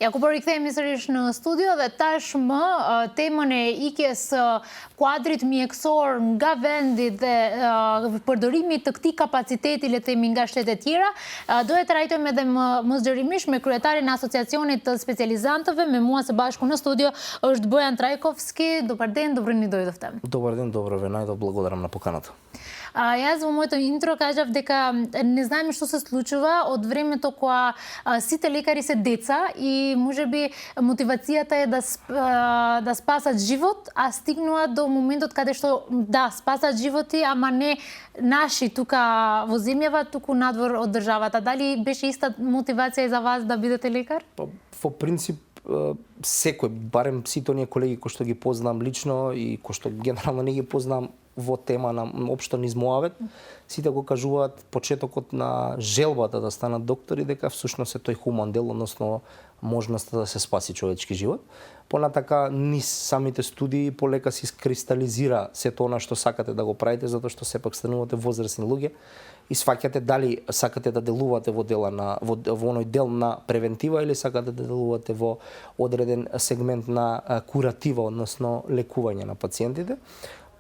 Ако порикthehemi sërish në studio dhe tashmë temën e ikjes kuadrit mjekësor nga vendi dhe përdorimit të këtij kapaciteti, le të themi, nga shtetet tjera, do e trajtojmë edhe më zgjerimisht me kryetarin e Asociacionit të Specializantëve, me mua së bashku në studio është Bojan Trajkovski. Добар ден, добро ни дојдовте. Добар ден, добро ве најдов, благодарам на поканата. Јас во моето интро кажав дека не знаеме што се случува од времето кога сите лекари се деца и можеби мотивацијата е да спасат живот, а стигнува до моментот каде што да спасат животи, ама не наши тука во земјава, туку надвор од државата. Дали беше иста мотивација и за вас да бидете лекар? Во принцип секој, барем сите оние колеги кои што ги познам лично и кои што генерално не ги познам во тема на општо низ Моавет, сите го кажуваат почетокот на желбата да станат доктори дека всушност е тој хуман дел, односно можноста да се спаси човечки живот. Понатака низ самите студии полека се искристализира сето она што сакате да го правите, затоа што сепак станувате возрастни луѓе и сваќате дали сакате да делувате во оној дел на превентива или сакате да делувате во одреден сегмент на куратива, односно лекување на пациентите.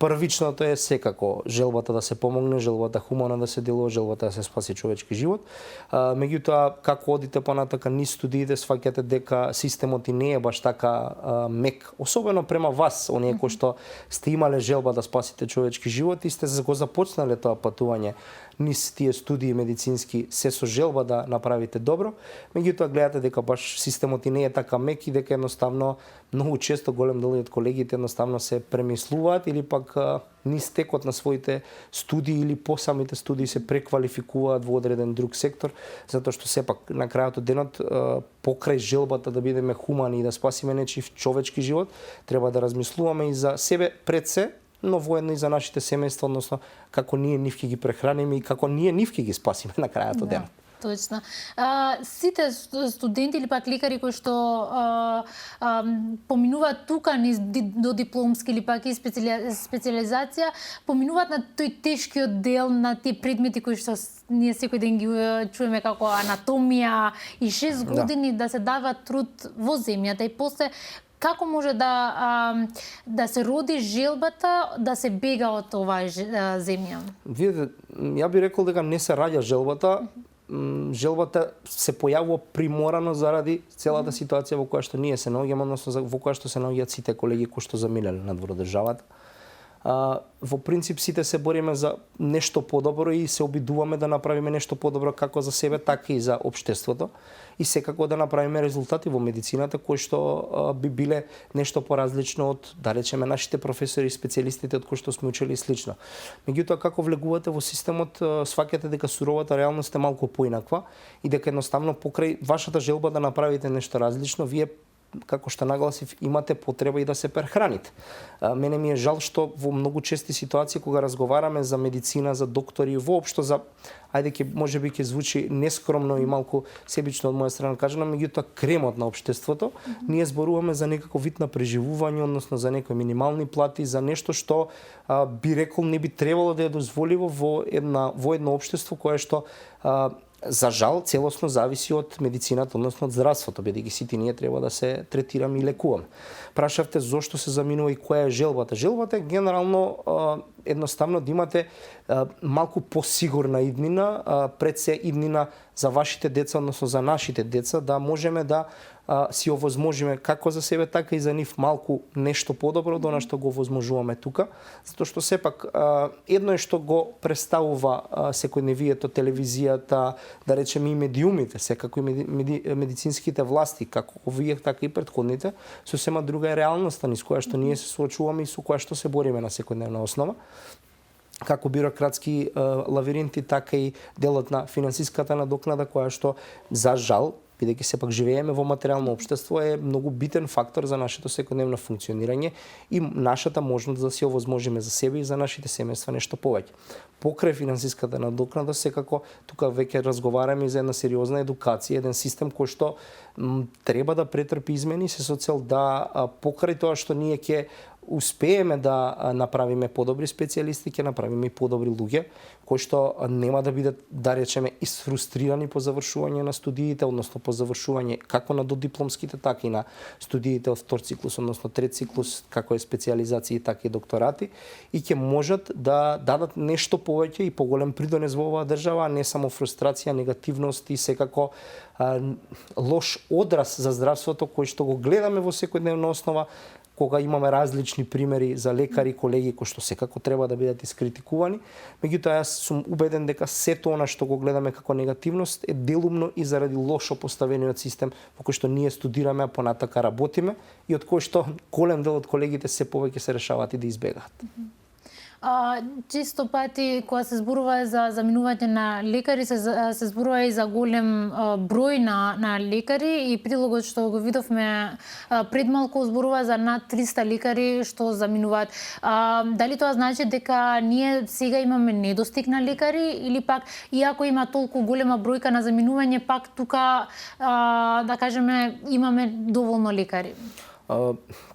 Првичното е секако желбата да се помогне, желбата хумано да се делува, желбата да се спаси човечки живот. Меѓутоа, како одите понатака низ студиите, сваќате дека системот и не е баш така мек, особено према вас, оние кои што сте имале желба да спасите човечки живот и сте го започнале тоа патување низ тие студии медицински се со желба да направите добро, меѓутоа гледате дека баш системот и не е така мек и дека едноставно многу често голем дел од колегите едноставно се премислуваат или пак низ текот на своите студии или по самите студии се преквалификуваат во одреден друг сектор, затоа што сепак на крајот од денот покрај желбата да бидеме хумани и да спасиме нечив човечки живот, треба да размислуваме и за себе пред се, но воедно и за нашите семејства, односно како ние нивки ги прехраниме и како ние нивки ги спасиме на крајот од денот. Точно. Сите студенти или пак лекари кои што поминуваат тука низ до дипломски или пак и специализација, поминуваат на тој тешкиот дел на тие предмети кои што ние секој ден ги чуеме како анатомија и 6 години да се дава труд во земјата и после како може да се роди желбата да се бега од оваа земја? Видете, ја би рекол дека не се раѓа желбата. Желбата се појавува приморано заради целата ситуација во која што ние се наоѓаме, односно во која што се наоѓаат сите колеги кои што замилеле надвор од државата. Во принцип сите се бориме за нешто подобро и се обидуваме да направиме нешто подобро како за себе, така и за општеството и секако да направиме резултати во медицината кои што би биле нешто поразлично од, да речеме, нашите професори и специјалистите од кои што сме учели и слично. Меѓутоа, како влегувате во системот, сваќате дека суровата реалност е малку поинаква и дека едноставно покрај вашата желба да направите нешто различно, вие како што нагласив, имате потреба и да се прехраните. Мене ми е жал што во многу чести ситуации кога разговараме за медицина, за доктори, воопшто за можеби ќе звучи нескромно и малку себично од моја страна кажано, меѓутоа кремот на општеството, ние зборуваме за некаков вид на преживување, односно за некои минимални плати, за нешто што би рекол не би требало да е дозволиво во едно општество кое што за жал целосно зависи од медицината, односно од здравството, бидејќи сите ние треба да се третираме и лекуваме. Прашавте зошто се заминува и која е желбата? Желбата е генерално едноставно да имате малку посигурна иднина, пред се иднина за вашите деца, односно за нашите деца, да можеме да си овозможиме како за себе, така и за нив малку нешто подобро од она што го овозможуваме тука, затоа што сепак едно е што го представува секојдневието, телевизијата, да речеме и медиумите, секако и медицинските власти, како овие, така и претходните, сосема друга е реалноста низ која што ние се соочуваме и со која што се бориме на секојдневна основа. Како бирократски лавиринти, така и делот на финансиската надокнада, која што, за жал, бидејќи сепак живееме во материјално општество, е многу битен фактор за нашето секојдневно функционирање и нашата можност да си овозможиме за себе и за нашите семејства нешто повеќе. Покрај финансиската надокнада, секако тука веќе разговараме за една сериозна едукација, еден систем кој што треба да претрпи измени се со цел да покрај тоа што ние ќе успееме да направиме подобри специјалисти, ќе направиме и подобри луѓе кои што нема да бидат, да речеме, исфрустрирани по завршување на студиите, односно по завршување како на додипломските, така и на студиите од втор циклус, односно трет циклус, како е специјализации, така и докторати, и ќе можат да дадат нешто повеќе и поголем придонес во оваа држава, а не само фрустрација, негативност и секако лош одраз за здравството кој што го гледаме во секојдневна основа, кога имаме различни примери за лекари, колеги кои што секако треба да бидат искритикувани. Меѓутоа, јас сум убеден дека сето она што го гледаме како негативност е делумно и заради лошо поставениот систем во кој што ние студираме, а понатака работиме и од кој што голем дел од колегите се повеќе се решаваат и да избегаат. Често пати кога се зборува за заминување на лекари, се зборува и за голем број на лекари, и прилогот што го видовме пред малку зборува за над 300 лекари што заминуваат. Дали тоа значи дека ние сега имаме недостиг на лекари, или пак иако има толку голема бројка на заминување, пак тука да кажеме имаме доволно лекари?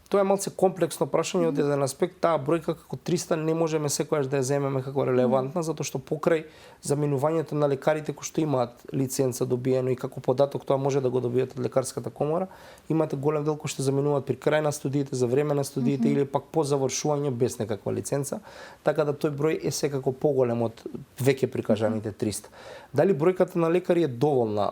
Тоа е малце комплексно прашање од еден аспект. Таа бројка како 300 не можеме секогаш да ја земеме како релевантна, затоа што покрај заминувањето на лекарите кои што имаат лиценца добиено и како податок тоа може да го добиете од лекарската комора, имате голем дел кои што заминуваат при крај на студиите, за време на студиите или пак по завршување без некаква лиценца, така да тој број е секако поголем од веќе прикажаните 300. Дали бројката на лекари е доволна?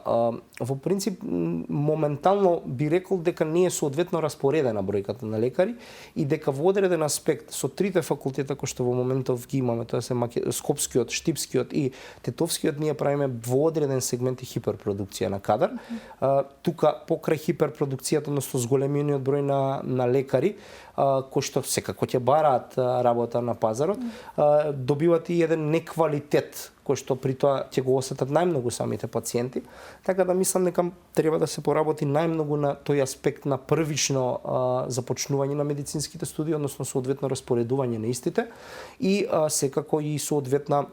Во принцип, моментално би рекол дека не е соодветно распоредена бројката на лекари и дека во одреден аспект со трите факултета кои што во моментов ги имаме, тоа се Скопскиот, Штипскиот и Тетовскиот, ние правиме во одреден сегмент и хиперпродукција на кадар. Тука покрај хиперпродукцијата, односно зголемениот број на лекари, кои што секако ќе бараат работа на пазарот, добиват и еден неквалитет кој што при тоа ќе го осетат најмногу самите пациенти, така да мислам дека треба да се поработи најмногу на тој аспект на првично започнување на медицинските студии, односно соодветно распоредување на истите и секако и соодветна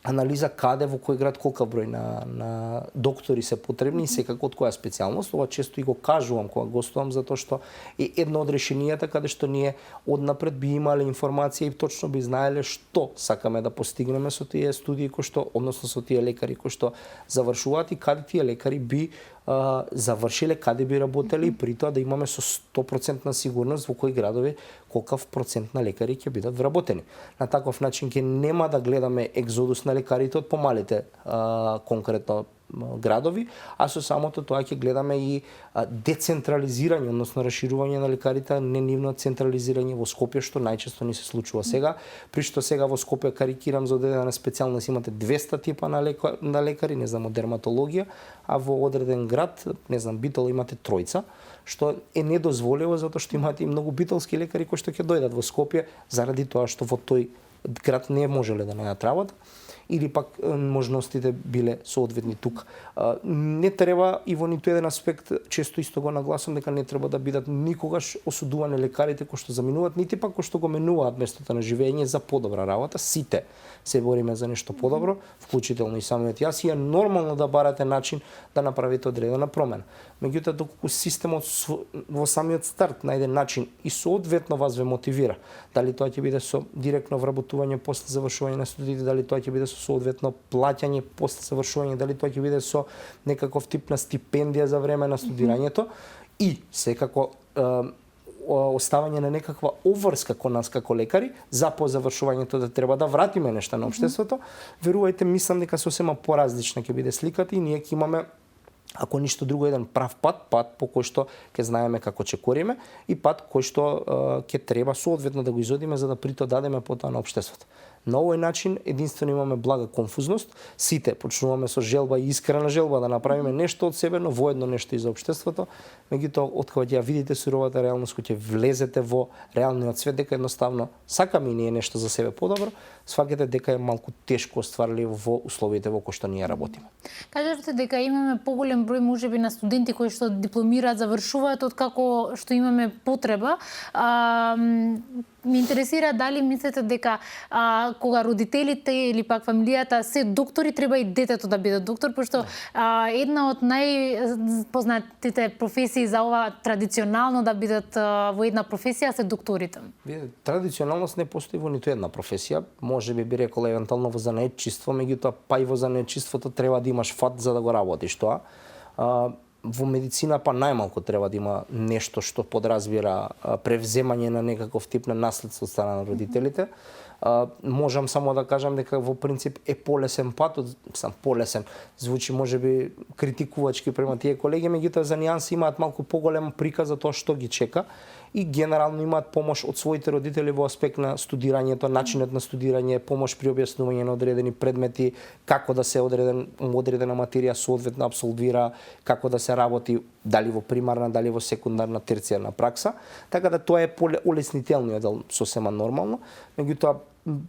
анализа каде, во кој град, колка број на доктори се потребни и секако од која специјалност. Ова често и го кажувам кога гостувам, затоа што е едно од решенијата каде што ние однапред би имале информација и точно би знаеле што сакаме да постигнеме со тие студии кои што, односно со тие лекари кои што завршуваат и каде тие лекари би завршиле, каде би работеле и при тоа да имаме со 100% сигурност во кои градови колкав процент на лекари ќе бидат вработени. На таков начин ќе нема да гледаме екзодус на лекарите од помалите конкретно градови, а со самото тоа ќе гледаме и децентрализирање, односно расширување на лекарите, не нивно централизирање во Скопје, што најчесто ни се случува сега, при што сега во Скопје, карикирам, за одредена специјалност имате 200 типа на лекари, не знам, од дерматологија, а во одреден град, не знам, Битол имате тројца, што е недозволиво затоа што имате и многу битолски лекари кои што ќе дојдат во Скопје заради тоа што во тој град не можеле да најдат работа, или пак можностите биле соодветни тука. Не треба и во ниту еден аспект, често исто го нагласам, дека не треба да бидат никогаш осудувани лекарите кои што заминуваат, нити пак кои што го менуваат местото на живење за подобра работа. Сите се бориме за нешто подобро, вклучително и самиот јас, и е нормално да барате начин да направите одредена промена. Меѓутоа, доколку системот во самиот старт на еден начин и соодветно вас ве мотивира, дали тоа ќе биде со директно вработување после завршување на студиите, дали тоа ќе биде со соодветно плаќање после завршување, дали тоа ќе биде со некаков тип на стипендија за време на студирањето и секако оставање на некаква обврска кон нас како лекари за по завршувањето да треба да вратиме нешта на општеството, верувајте, мислам дека сосема поразлична ќе биде сликата и ние ќе имаме, ако ништо друго, еден прав пат по кој што ќе знаеме како чекориме и пат кој што ќе треба соодветно да го изодиме за да прито дадеме потоа на општеството. На овој начин единствено имаме блага конфузност, сите почнуваме со желба и искрена желба да направиме нешто од себе, но воедно нешто и за општеството. Меѓутоа, откога ќе ја видите суровата реалност, кога ќе влезете во реалниот свет, дека едноставно сакаме и ние нешто за себе подобро, сваќате дека е малку тешко остварливо во условите во кои што ние работиме. Кажавте дека имаме поголем број можеби на студенти кои што дипломираат, завршуваат, од како што имаме потреба. Ме интересира дали мислите дека кога родителите или пак фамилијата се доктори, треба и детето да биде доктор, пошто една од најпознатите професии за ова традиционално да бидат во една професија се докторите. Традиционалност не постои во ниту една професија, може би рекол евентуално во занаетчиство, меѓутоа па и во занаетчиството треба да имаш фат за да го работиш тоа. Во медицина па најмалку треба да има нешто што подразбира превземање на некаков тип на наследство од страна на родителите. Можам само да кажам дека во принцип е полесен пат, полесен, звучи можеби критикувачки према тие колеги, меѓутоа за нијанси имаат малку поголем приказ за тоа што ги чека и генерално имаат помош од своите родители во аспект на студирањето, начинот на студирање, помош при објаснување на одредени предмети, како да се одредена материја соодветно абсолвира, како да се работи дали во примарна, дали во секундарна, терцијарна пракса, така да тоа е олеснителниот дел, сосема нормално, меѓутоа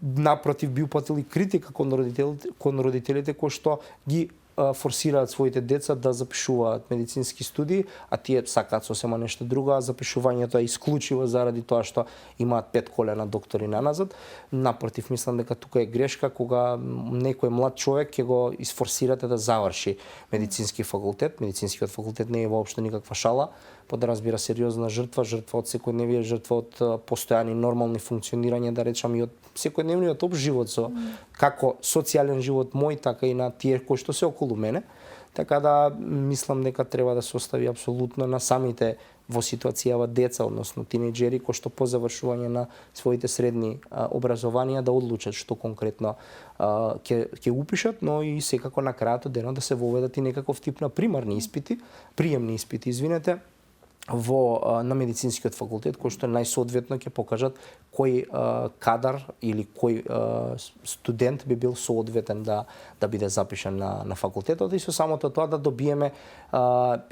напротив би упатил и критика кон родителите кои што ги форсираат своите деца да запишуваат медицински студии, а тие сакаат сосема нешто друго, а запишувањето е исклучиво заради тоа што имаат 5 колена доктори наназад. Напротив, мислам дека тука е грешка кога некој млад човек ќе го isforsирате да заврши медицински факултет. Медицинскиот факултет не е воопшто никаква шала, подразбира сериозна жртва од секојдневие, жртва од постојани нормални функционирање, да речам и од секојдневниот општ живот со како социјален живот мој, така и на тие кои што се околу мене. Така да мислам дека треба да се остави апсолутно на самите во ситуацијава деца, односно тинејџери кои што по завршување на своите средни образованија да одлучат што конкретно ќе упишат, но и секако на крајот од денот да се воведат и некаков тип на приемни испити, извинете, на медицинскиот факултет, кој што најсоодветно ќе покажат кој кадар или кој студент би бил соодветен да биде запишан на факултетот и со самото тоа да добиеме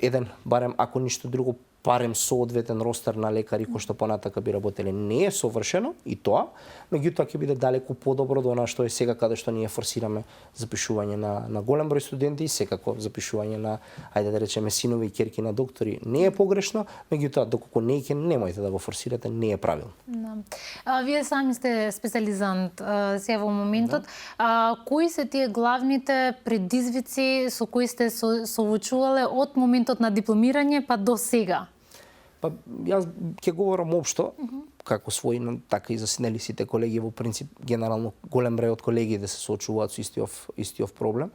еден, барем ако ништо друго, барем соодветен ростер на лекари кои што понатака би работеле. Не е совршено и тоа, меѓутоа ќе биде далеку подобро од она што е сега каде што ние форсираме запишување на голем број студенти и секако запишување на, ајде да речеме, синови и ќерки на доктори. Не е погрешно, меѓутоа доколку не е, немојте да го форсирате, не е правилно. Вие сами сте специализант сега во моментот. Кои се тие главните предизвици со кои сте соочувале од моментот на дипломирање па до сега? Па јас ќе говорам општо, како своји, така и за сите колеги, во принцип генерално голем број од колеги да се соочуваат со истиов проблем.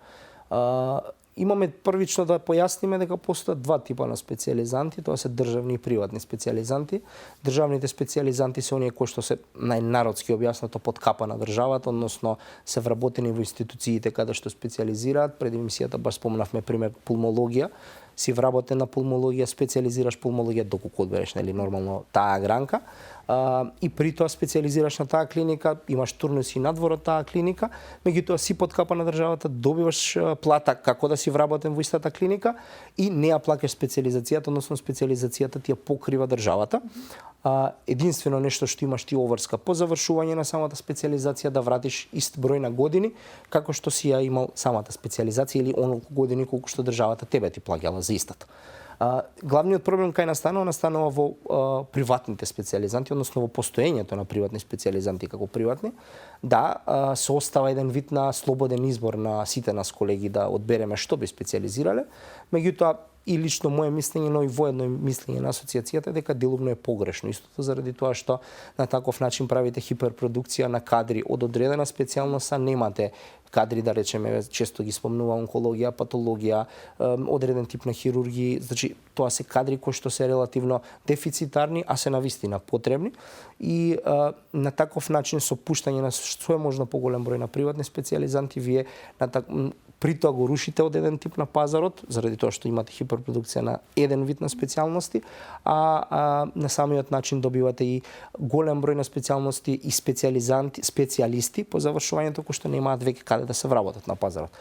Имаме првично да појасниме дека постојат два типа на специјализанти, тоа се државни и приватни специјализанти. Државните специјализанти се оние кои што се најнародски објаснато под капа на државата, односно се вработени во институциите каде што специјализираат. Пред емисијата баш спомнавме пример пулмологија. Си вработен на пулмологија, специјализираш пулмологија доколку одбереш нормално таа гранка. И при тоа специјализираш на таа клиника, имаш турнуси надвор од таа клиника, меѓутоа си под капа на државата, добиваш плата како да си вработен во истата клиника и не ја плаќаш специјализацијата, односно специјализацијата ти ја покрива државата. Единствено нешто што имаш ти оврска по завршување на самата специјализација да вратиш ист број на години како што си ја имал самата специјализација или онолку години колку што државата тебе ти плаќала за истата. Главниот проблем кај настанува во приватните специјализанти, односно во постоењето на приватни специјализанти како приватни. Да, се остава еден вид на слободен избор на сите нас колеги да одбереме што би специјализирале, меѓутоа и лично моje мислење, но и воедно мислење на асоциацијата дека делумно е погрешно. Истото заради тоа што на таков начин правите хиперпродукција на кадри од одредена специјалност, а немате кадри, да речеме, често ги спомнува онкологија, патологија, одреден тип на хирургии, значи тоа се кадри кои што се релативно дефицитарни, а се навистина потребни и на таков начин со пуштање на што е можно поголем број на приватни специјализанти, вие при тоа го рушите од еден тип на пазарот, заради тоа што имате хиперпродукција на еден вид на специјалности, а на самиот начин добивате и голем број на специјалности и специјалисти по завршувањето кои што немаат веќе каде да се вработат на пазарот.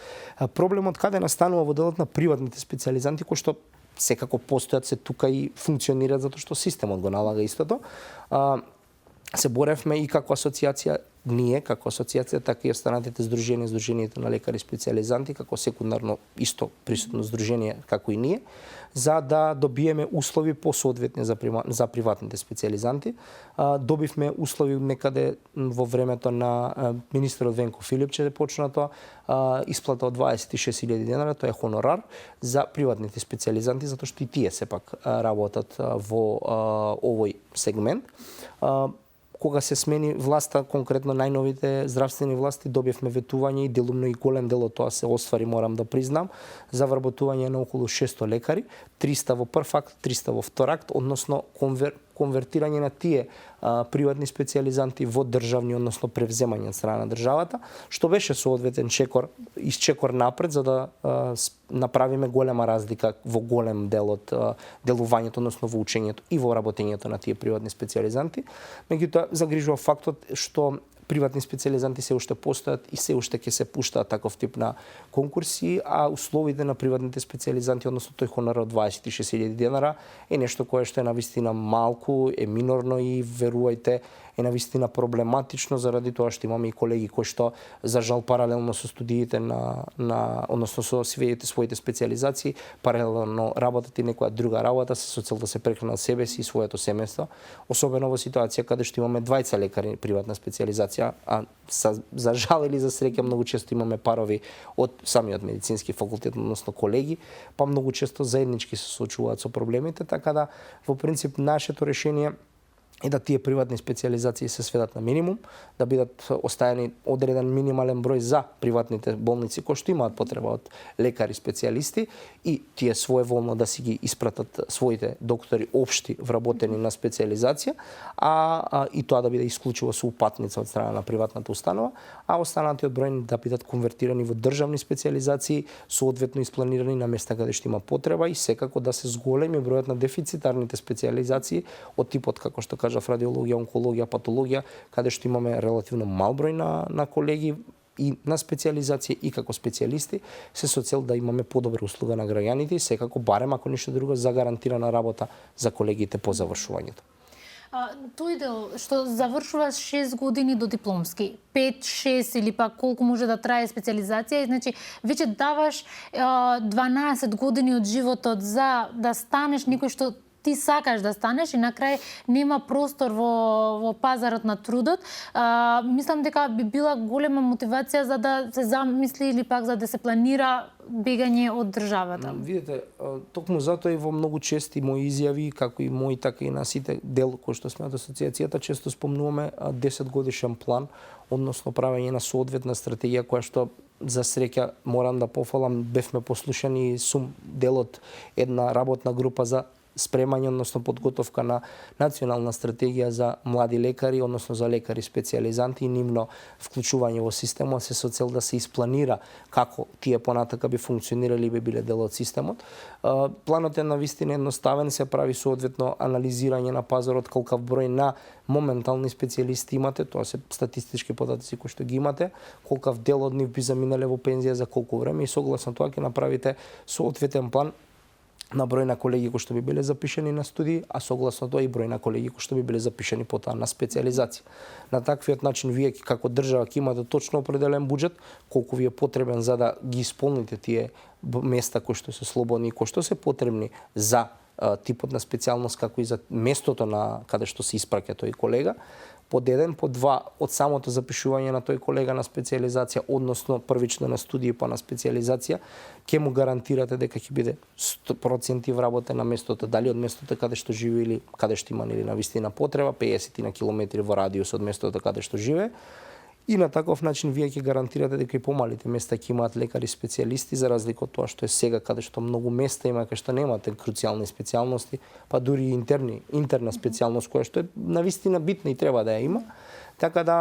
Проблемот каде настанува во делот на приватните специјализанти кои што секако постојат се тука и функционираат затоа што системот го налага истото. се боревме и како асоциација, ние како асоциација, така и останатите здруженија, здруженијата на лекари специјализанти, како секундарно исто присутно здружение како и ние, за да добиеме услови посоодветни за приватните специјализанти. Добивме услови некаде во времето на министерот Венко Филипче почна тоа, исплата од 26.000 денара, тоа е хонорар за приватните специјализанти, затоа што и тие сепак работат во овој сегмент. Кога се смени власта, конкретно најновите здравствени власти, добивме ветување и делумно и голем дел од тоа се оствари, морам да признам, за вработување на околу 600 лекари, 300 во прв акт, 300 во втор акт, односно конвертирање на тие приватни специјализанти во државни, односно превземање од страна на државата, што беше соодветен чекор напред за да направиме голема разлика во голем дел од делувањето, односно во учењето и во работењето на тие приватни специјализанти. Меѓутоа, загрижува фактот што приватни специјализанти се уште постојат и се уште ќе се пуштаат таков тип на конкурси, а условите на приватните специјализанти, односно тој хонорар од 26.000 денара, е нешто кое што е навистина малку, е минорно и верувајте, е навистина проблематично заради тоа што имаме и колеги кои што за жал паралелно со студиите односно со своите специјализации, паралелно работат и некоја друга работа со цел да се прехранат себе си и своето семејство, особено во ситуација каде што имаме двајца лекари приватна специјализација, а за жал или за среќа многу често имаме парови од самиот медицински факултет, односно колеги, па многу често заеднички се соочуваат со проблемите, така да во принцип нашето решение е да тие приватни специјализации се сведат на минимум, да бидат оставени одреден минимален број за приватните болници кои што имаат потреба од лекари специјалисти и тие своеволно да си ги испратат своите доктори општи вработени на специјализација, и тоа да биде исклучиво со упатница од страна на приватната установа, а останатиот број да бидат конвертирани во државни специјализации, соодветно испланирани на места каде што има потреба и секако да се зголеми бројот на дефицитарните специјализации од типот како што кажав радиологија, онкологија, патологија, каде што имаме релативно мал број на колеги и на специјализација и како специјалисти, се со цел да имаме подобра услуга на граѓаните и секако барем ако ништо друго за гарантирана работа за колегите по завршувањето. Тој дел што завршуваш 6 години до дипломски, 5, 6 или пак колку може да трае специјализација, значи веќе даваш 12 години од животот за да станеш некој што ти сакаш да станеш и на крај нема простор во пазарот на трудот. Мислам дека би била голема мотивација за да се замисли или пак за да се планира бегање од државата. Видете, токму затоа и во многу чести мои изјави, како и мои, така и на сите дел кои што сме од асоциацијата, често спомнуваме 10 годишен план, односно правење на соодветна стратегија која што за среќа морам да пофалам, бевме послушани и сум дел од една работна група за спремање, односно подготовка на национална стратегија за млади лекари, односно за лекари специјализанти и нивно вклучување во системот, се со цел да се испланира како тие понатака би функционирали и би биле дел од системот. Планот е навистина едноставен, се прави соодветно анализирање на пазарот, колкав број на моментални специјалисти имате, тоа се статистички податоци кои што ги имате, колкав дел од нив би заминале во пензија за колку време и согласно тоа ќе направите соодветен план на број на колеги кои што би биле запишани на студии, а согласно тоа и број на колеги кои што би биле запишани потоа на специјализација. На таквиот начин вие како држава ќе имате точно определен буџет, колку ви е потребен за да ги исполните тие места кои што се слободни и кои што се потребни за типот на специјалност, како и за местото на каде што се испраќа тој колега. Под еден, под два, од самото запишување на тој колега на специјализација, односно првично на студија па на специјализација, ќе му гарантирате дека ќе биде 100% вработен на местото, дали од местото каде што живее или каде што има или навистина потреба, 50 на километри во радиус од местото каде што живее. И на таков начин вие ќе гарантирате дека и помалите места ќе имаат лекари специјалисти, за разлика од тоа што е сега, каде што многу места има каде што немате круцијални специјалности, па дури и интерна специјалност која што е навистина битна и треба да ја има. Така да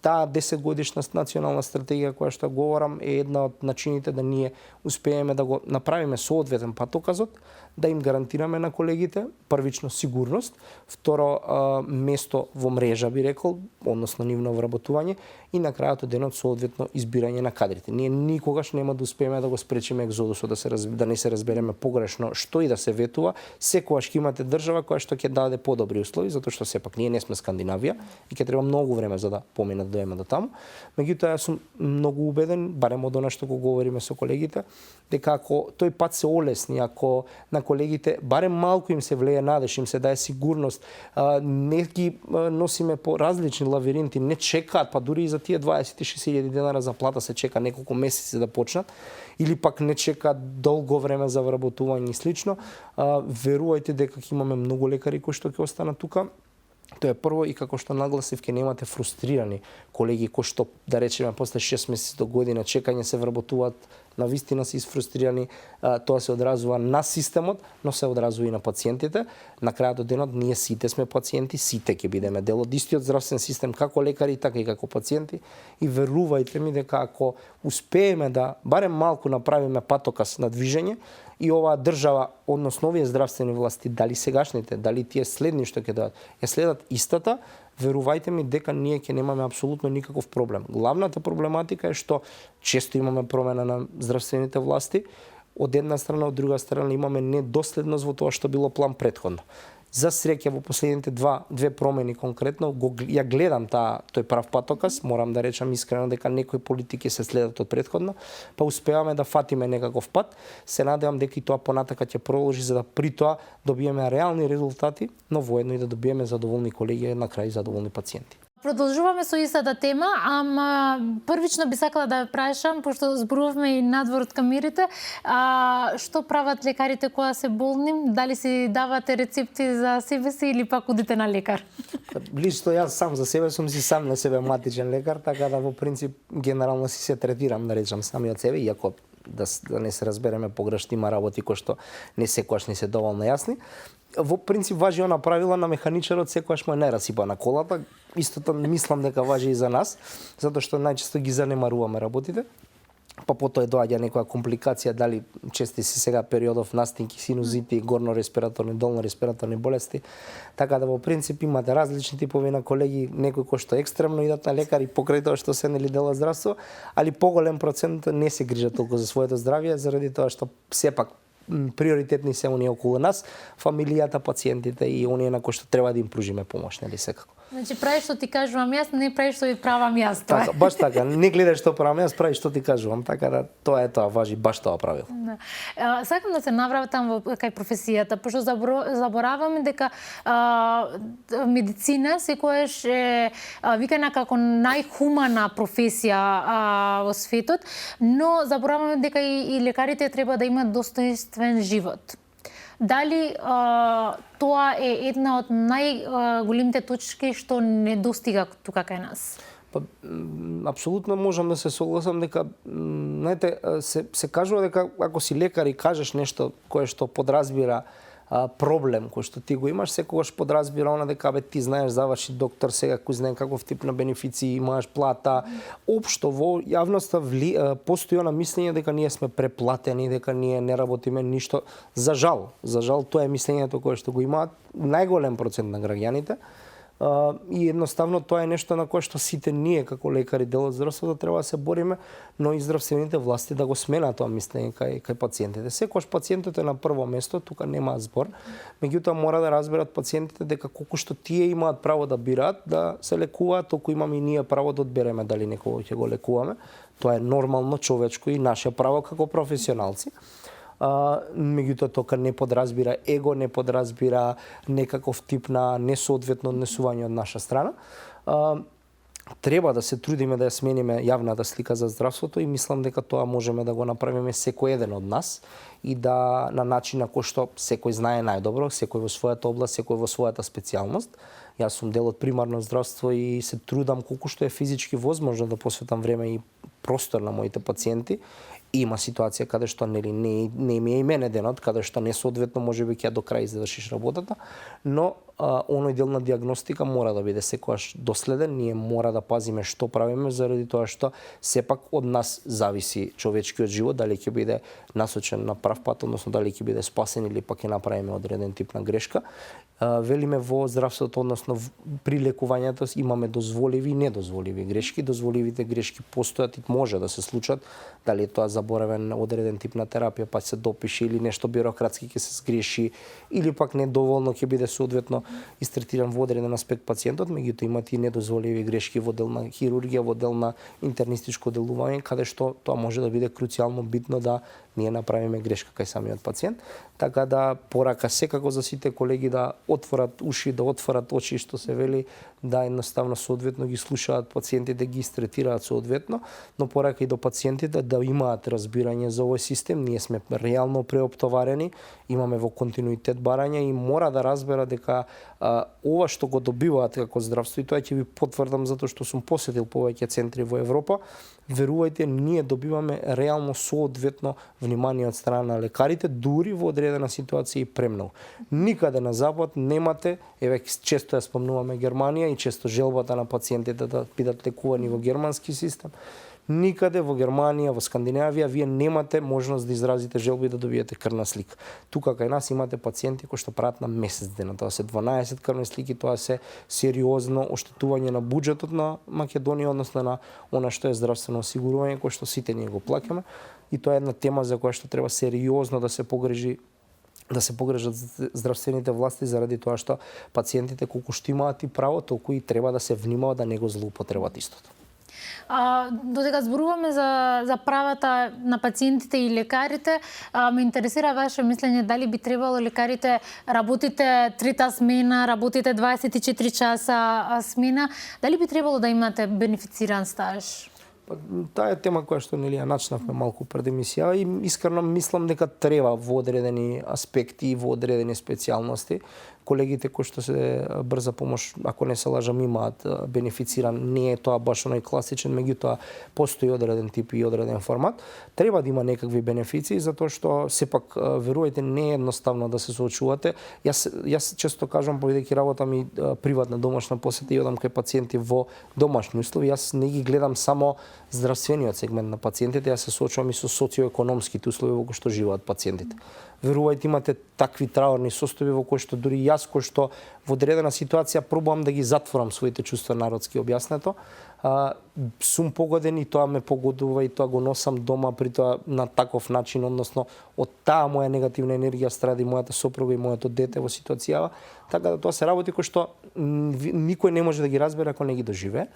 таа 10 годишна национална стратегија која што говорам е една од начините да ние успееме да го направиме соодветен патоказот, да им гарантираме на колегите првично сигурност, второ место во мрежа би рекол, односно нивно вработување и на крајот од денот соодветно избирање на кадрите. Ние никогаш нема да успееме да го спречиме екзодусот, да не се разбереме погрешно што и да се ветува, секогаш ќе имате држава која што ќе даде подобри услови, затоа што сепак ние не сме Скандинавија и ќе треба многу време за да поминат да дојдеме до таму. Меѓутоа јас сум многу убеден, барем од она што го говориме со колегите, дека ако тој пат се олесни, ако на колегите барем малку им се влее надеж, им се дае сигурност, не ги носиме по различни лавиринти, не чекаат, па дури и за тие 26.000 денара за плата се чека неколку месеци да почнат, или пак не чекаат долго време за вработување и слично, верувајте дека ќе имаме многу лекари кои што ќе останат тука. Тоа е прво, и како што нагласив, ќе немате фрустрирани колеги кои што, да речеме, после 6 месеци до година чекање се вработуваат, на вистина се изфрустрирани, тоа се одразува на системот, но се одразува и на пациентите. На крајот од денот ние сите сме пациенти, сите ќе бидеме дел од истиот здравствен систем, како лекари, така и како пациенти, и верувајте ми дека ако успееме да барем малку направиме патокас на движење, и оваа држава, односно овие здравствени власти, дали сегашните, дали тие следни што ќе дадат, ја следат истата, верувајте ми дека ние ќе немаме апсолутно никаков проблем. Главната проблематика е што често имаме промена на здравствените власти, од една страна, од друга страна имаме недоследност во тоа што било план претходно. За среќа во последните две промени конкретно ја гледам тој прав патокас, морам да речам искрено дека некои политики се следат од претходно, па успеваме да фатиме некаков пат. Се надевам дека и тоа понатака ќе продолжи, за да при тоа добиеме реални резултати, но воедно и да добиеме задоволни колеги и на крај задоволни пациенти. Продолжуваме со истата тема, ама првично би сакала да ја прашам, пошто зборувавме и надвор од камерите, што прават лекарите кога се болни? Дали си давате рецепти за себе си или пак одите на лекар? Лично јас сам за себе сум си сам на себе матичен лекар, така да во принцип генерално си се третирам, да речам, сами од себе, иако да не се разбереме погрешно, има работи кои што не секогаш не се доволно јасни. Во принцип важи она правила на механичарот, секогаш му е нерасипана колата. Истото мислам дека важи и за нас, затоа што најчесто ги занемаруваме работите. Па потоа доаѓа некоја компликација, дали чести се сега периодов настинки, синузити, горно респираторни, долно респираторни болести. Така да во принцип имате различни типови на колеги, некои кои што екстремно идат на лекари покрај тоа што се нели дела здравство, али поголем процент не се грижат толку за своето здравје, заради тоа што сепак приоритетни се оние околу нас, фамилијата, пациентите и оние на кои што треба да им пружиме помош, нели секако. Значи правиш што ти кажувам јас, не правиш што ви правам јас. Така, баш така, не гледаш што правам јас, правиш што ти кажувам, така да тоа е тоа, важи баш тоа правило. Да. Сакам да се навратам во кај професијата, пошто забораваме дека медицина секогаш е викана како најхумана професија во светот, но забораваме дека и лекарите треба да имат достоинствен живот. Дали тоа е една од најголемите точки што не достига тука кај нас? Па, апсолутно можам да се согласам дека, знаете, се кажува дека ако си лекар и кажеш нешто кое што подразбира проблем кој што ти го имаш, секогаш подразбира она дека ти знаеш, заврши доктор, сега кој знае каков тип на бенефиции имаш, плата. Општо во јавноста постои она мислење дека ние сме преплатени, дека ние не работиме ништо. За жал тоа е мислењето кое што го имаат најголем процент на граѓаните. И едноставно тоа е нешто на кое што сите ние како лекари, дел од здравството, треба да се бориме, но и здравствените власти да го сменат тоа мислење кај пациентите. Секогаш пациентот е на прво место, тука нема збор. Меѓутоа мора да разберат пациентите дека колку што тие имаат право да бираат да се лекуваат, толку имаме и ние право да одбереме дали некого ќе го лекуваме. Тоа е нормално, човечко и наше право како професионалци. Меѓутоа тока не подразбира его, не подразбира некаков тип на несоодветно однесување од наша страна. Треба да се трудиме да ја смениме јавната слика за здравството и мислам дека тоа можеме да го направиме секој еден од нас и да на начин на кој што секој знае најдобро, секој во својата област, секој во својата специјалност. Јас сум дел од примарно здравство и се трудам колку што е физички возможно да посветам време и простор на моите пациенти. Има ситуација каде што нели не ми е и мене денот, каде што несоодветно можеби ќе до крај завршиш работата, но оној дел на диагностика мора да биде секогаш доследен, ние мора да пазиме што правиме заради тоа што сепак од нас зависи човечкиот живот, дали ќе биде насочен на прав пат, односно дали ќе биде спасен или пак ќе направиме одреден тип на грешка. Велиме во здравството, односно при лекувањето имаме дозволиви и недозволиви грешки. Дозволивите грешки постојат и може да се случат, дали е тоа заборавен одреден тип на терапија, па се допише или нешто бирократски ќе се сгреши, или пак недоволно ќе биде соодветно истретиран во одреден аспект пациентот, меѓутоа имат и недозволиви грешки во дел на хирургија, во дел на интернистичко делување, каде што тоа може да биде круцијално битно да ние направиме грешка кај самиот пациент. Така да порака секако за сите колеги да отворат уши, да отворат очи, што се вели, да едноставно соодветно ги слушаат пациентите, ги истретираат соодветно, но порака и до пациентите да имаат разбирање за овој систем. Ние сме реално преоптоварени, имаме во континуитет барање и мора да разбера дека ова што го добиваат како здравство, и тоа ќе ви потврдам затоа што сум посетил повеќе центри во Европа, верувајте, ние добиваме реално соодветно внимание од страна на лекарите, дури во одредена ситуација и премногу. Никаде на запад немате, еве често ја спомнуваме Германија и често желбата на пациентите да бидат лекувани во германски систем. Никаде во Германија, во Скандинавија, вие немате можност да изразите желби да добиете крвна слика. Тука кај нас имате пациенти кои што прават на месец дена. Тоа се 12 крвни слики, тоа се сериозно оштетување на буџетот на Македонија, односно на она што е здравствено осигурување, кој што сите ние го плаќаме. И тоа е една тема за која што треба сериозно да се погрижат здравствените власти, заради тоа што пациентите колку што имаат и право, толку и треба да се внимава да не го злоупотребат истото. Додека зборуваме за правата на пациентите и лекарите, ме интересира ваше мислење дали би требало лекарите работите трета смена, работите 24 часа смена, дали би требало да имате бенефициран стаж? Таа е тема која што нели ја начнавме малку пред емисија и искрено мислам дека треба во одредени аспекти и во одредени специјалности. Колегите кои што се брза помош, ако не се лажам, имаат бенефициран, не е тоа баш оној класичен, меѓутоа постои одреден тип и одреден формат. Треба да има некакви бенефиции, затоа што сепак верувајте не е едноставно да се соочувате. Јас често кажам, бидејќи работам и приватна домашна посета и одам кај пациенти во домашни услови, јас не ги гледам само здравствениот сегмент на пациентите, јас се соочувам и со социоекономските услови во кои што живеат пациентите. Верувајте, имате такви траурни состојби во кои што дури јас, кој што во одредена ситуација пробувам да ги затворам своите чувства, народски објаснето, сум погоден и тоа ме погодува и тоа го носам дома, при тоа на таков начин, односно од таа моја негативна енергија стради мојата сопруга и моето дете во ситуацијава, така да тоа се работи кои што никој не може да ги разбере ако не ги доживее.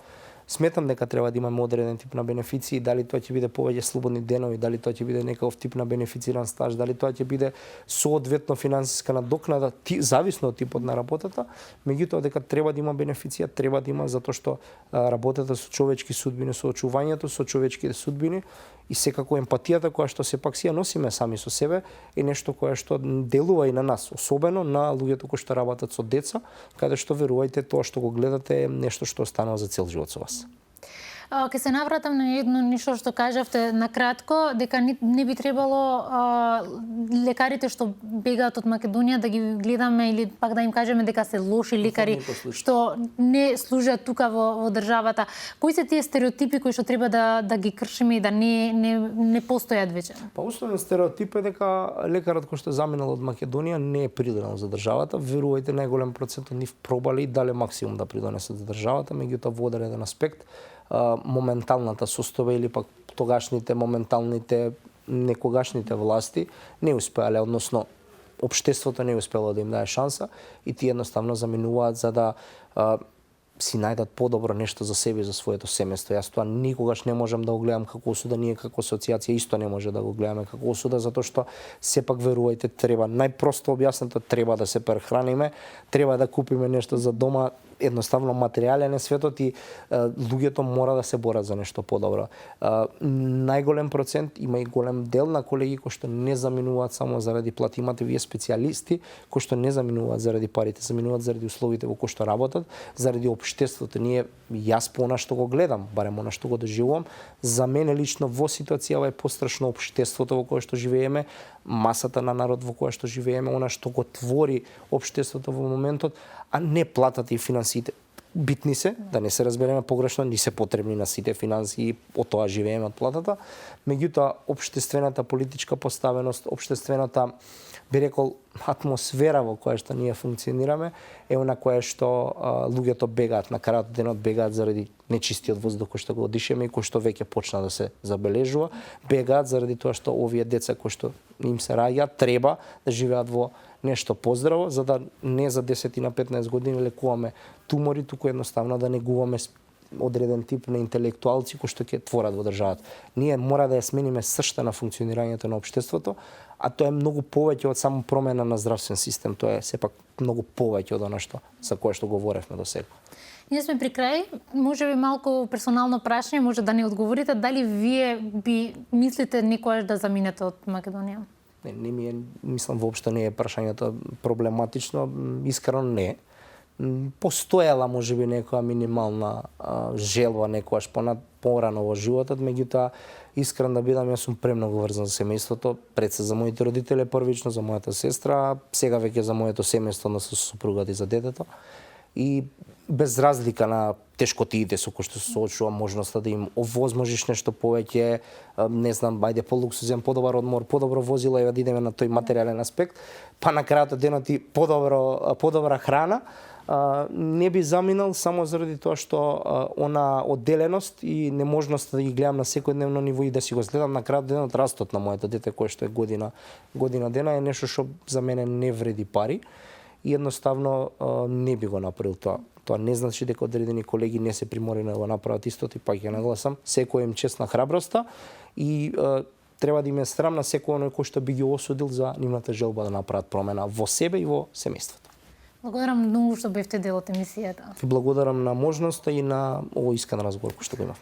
Сметам дека треба да имаме одреден тип на бенефиции, дали тоа ќе биде повеќе слободни денови, дали тоа ќе биде некаков тип на бенефициран стаж, дали тоа ќе биде соодветно финансиска надокнада, зависно од типот на работата, меѓутоа дека треба да има бенефиција, треба да има затоа што работата со човечки судбини, со очувањето со човечките судбини и секако емпатијата која што сепак си ја носиме сами со себе е нешто кое што делува и на нас, особено на луѓето кои што работат со деца, каде што верувајте тоа што го гледате е нешто што останува за цел живот со вас. Ке се навратам на едно ништо што кажавте на кратко, дека не би требало лекарите што бегаат од Македонија да ги гледаме или пак да им кажеме дека се лоши лекари што не служат тука во државата. Кои се тие стереотипи кои што треба да ги кршиме и да не постојат веќе? Па основен стереотип е дека лекарот кој што е заминал од Македонија не е придонел за државата. Верувајте, најголем процент од нив пробали и дале максимум да придонесат за државата, меѓутоа во одреден аспект моменталната состојба или пак тогашните моменталните некогашните власти не успеале, односно општеството не успело да им даде шанса и тие едноставно заминуваат за да си најдат подобро нешто за себе и за своето семејство. Јас тоа никогаш не можам да го гледам како осуда, ние како асоциација исто не може да го гледаме како осуда, затоа што сепак верувајте треба, најпросто објаснето, треба да се прехраниме, треба да купиме нешто за дома, едноставно материјален е светот и луѓето мора да се борат за нешто подобро. Најголем процент има и голем дел на колеги кои што не заминуваат само заради плати. Имате вие специјалисти кои што не заминуваат заради парите, заминуваат заради условите во кои што работат, заради општеството. Јас по она што го гледам, барем она што го доживувам, за мене лично во ситуацијава е пострашно општеството во кое што живееме, масата на народ во која што живееме, она што го твори општеството во моментот, а не платата и финансиите. Битни се, да не се разбереме погрешно, ни се потребни на сите финансии, од тоа живееме од платата. Меѓутоа, општествената политичка поставеност, општествената, би рекол, атмосфера во која што ние функционираме, е она која што луѓето бегаат, на крајот денот бегаат заради нечистиот воздух кој што го дишеме и кој што веќе почна да се забележува, бегаат заради тоа што овие деца кои што им се раѓаат треба да живеат во нешто поздраво, за да не за 10 и на 15 години лекуваме тумори, туку едноставно да негуваме одреден тип на интелектуалци кои што ќе творат во државата. Ние мора да ја смениме сршта на функционирањето на општеството, а тоа е многу повеќе од само промена на здравствен систем, тоа е сепак многу повеќе од она што за кое што говоревме до сега. Ние сме при крај, може би малку персонално прашање, може да не одговорите, дали вие би мислите некојаш да заминете од Македонија? Не ми е, мислам, воопшто не е прашањето проблематично, искрено не. Постоела можеби некоја минимална желба некојаш порано во животот, меѓутоа искрен да бидам, јас сум премногу врзан за семејството, пред се за моите родители првично, за мојата сестра, сега веќе за моето семејство, односно со супругата и за детето. И без разлика на тешкотиите со кои што се соочува, можноста да им овозможиш нешто повеќе, не знам, ајде полуксузен, подобар одмор, подобро возило, еве да идеме на тој материјален аспект, па на крајот од денот и подобра храна, не би заминал само заради тоа што она одделеност и неможноста да ги гледам на секојдневно ниво и да си го следам на крајот денот растот на моето дете кој што е година дена е нешто што за мене не вреди пари и едноставно не би го направил тоа. Тоа не значи дека одредени колеги не се приморени да го направат истото и пак ќе нагласам, секој им чест на храброста и треба да им е срам на секој оној кој што би ги осудил за нивната желба да направат промена во себе и во семејството. Благодарам многу што бевте дел од емисијата. Ви благодарам на можноста и на овој искрен разговор кој што го имав.